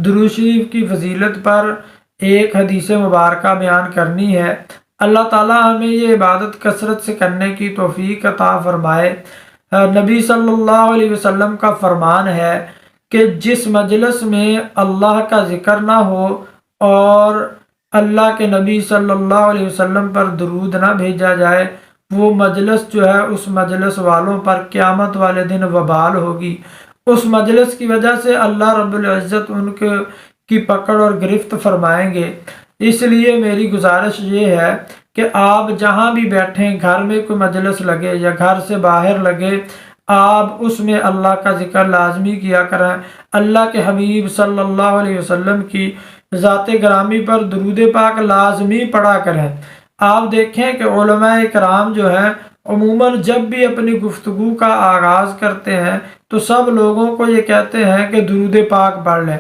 درود شریف کی فضیلت پر ایک حدیث مبارکہ بیان کرنی ہے۔ اللہ تعالیٰ ہمیں یہ عبادت کثرت سے کرنے کی توفیق عطا فرمائے۔ نبی صلی اللہ علیہ وسلم کا فرمان ہے کہ جس مجلس میں اللہ کا ذکر نہ ہو اور اللہ کے نبی صلی اللہ علیہ وسلم پر درود نہ بھیجا جائے، وہ مجلس جو ہے اس مجلس والوں پر قیامت والے دن وبال ہوگی۔ اس مجلس کی وجہ سے اللہ رب العزت ان کی پکڑ اور گرفت فرمائیں گے۔ اس لیے میری گزارش یہ ہے کہ آپ جہاں بھی بیٹھیں، گھر میں کوئی مجلس لگے یا گھر سے باہر لگے، آپ اس میں اللہ کا ذکر لازمی کیا کریں۔ اللہ کے حبیب صلی اللہ علیہ وسلم کی ذات گرامی پر درود پاک لازمی پڑھا کریں۔ آپ دیکھیں کہ علماء کرام جو ہیں عموماً جب بھی اپنی گفتگو کا آغاز کرتے ہیں تو سب لوگوں کو یہ کہتے ہیں کہ درود پاک پڑھ لیں۔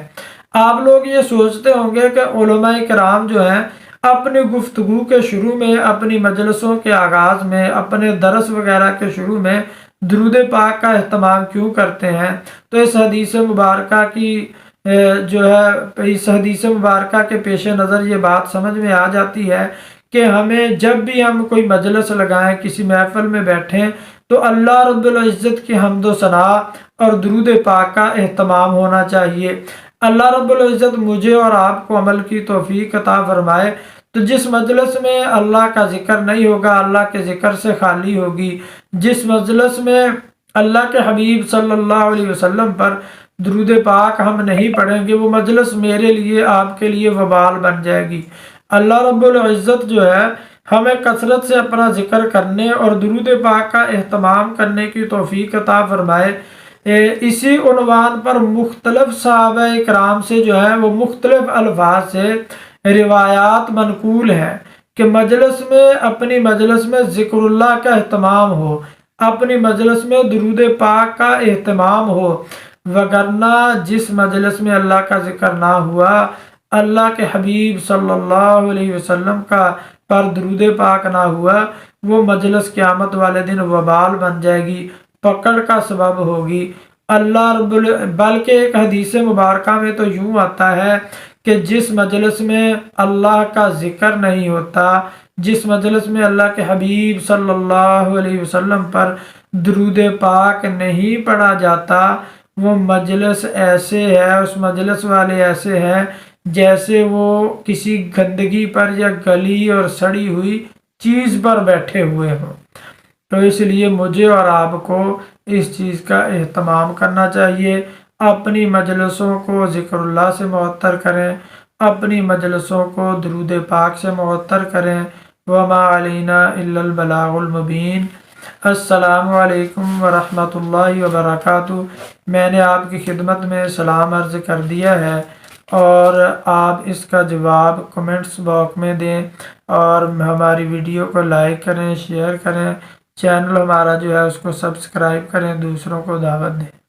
آپ لوگ یہ سوچتے ہوں گے کہ علماء کرام جو ہیں اپنی گفتگو کے شروع میں، اپنی مجلسوں کے آغاز میں، اپنے درس وغیرہ کے شروع میں درود پاک کا اہتمام کیوں کرتے ہیں؟ تو اس حدیث مبارکہ کی اس حدیث مبارکہ کے پیش نظر یہ بات سمجھ میں آ جاتی ہے کہ ہمیں جب بھی ہم کوئی مجلس لگائیں، کسی محفل میں بیٹھیں، تو اللہ رب العزت کی حمد و ثنا اور درود پاک کا اہتمام ہونا چاہیے۔ اللہ رب العزت مجھے اور آپ کو عمل کی توفیق عطا فرمائے۔ تو جس مجلس میں اللہ کا ذکر نہیں ہوگا، اللہ کے ذکر سے خالی ہوگی، جس مجلس میں اللہ کے حبیب صلی اللہ علیہ وسلم پر درود پاک ہم نہیں پڑھیں گے، وہ مجلس میرے لیے، آپ کے لیے وبال بن جائے گی۔ اللہ رب العزت جو ہے ہمیں کثرت سے اپنا ذکر کرنے اور درود پاک کا اہتمام کرنے کی توفیق عطا فرمائے۔ اسی عنوان پر مختلف صحابہ کرام سے جو ہے وہ مختلف الفاظ سے روایات منقول ہیں کہ مجلس میں، اپنی مجلس میں ذکر اللہ کا اہتمام ہو، اپنی مجلس میں درود پاک کا اہتمام ہو، وگرنہ جس مجلس میں اللہ کا ذکر نہ ہوا، اللہ کے حبیب صلی اللہ علیہ وسلم کا پر درود پاک نہ ہوا، وہ مجلس قیامت والے دن وبال بن جائے گی، پکڑ کا سبب ہوگی۔ بلکہ ایک حدیث مبارکہ میں تو یوں آتا ہے کہ جس مجلس میں اللہ کا ذکر نہیں ہوتا، جس مجلس میں اللہ کے حبیب صلی اللہ علیہ وسلم پر درود پاک نہیں پڑھا جاتا، وہ مجلس ایسے ہے، اس مجلس والے ایسے ہیں جیسے وہ کسی گندگی پر یا گلی اور سڑی ہوئی چیز پر بیٹھے ہوئے ہوں۔ تو اس لیے مجھے اور آپ کو اس چیز کا اہتمام کرنا چاہیے۔ اپنی مجلسوں کو ذکر اللہ سے معطر کریں، اپنی مجلسوں کو درود پاک سے معطر کریں۔ وما علینا الا البلاغ المبین۔ السلام علیکم ورحمۃ اللہ وبرکاتہ۔ میں نے آپ کی خدمت میں سلام عرض کر دیا ہے، اور آپ اس کا جواب کمنٹس باکس میں دیں، اور ہماری ویڈیو کو لائک کریں، شیئر کریں، چینل ہمارا جو ہے اس کو سبسکرائب کریں، دوسروں کو دعوت دیں۔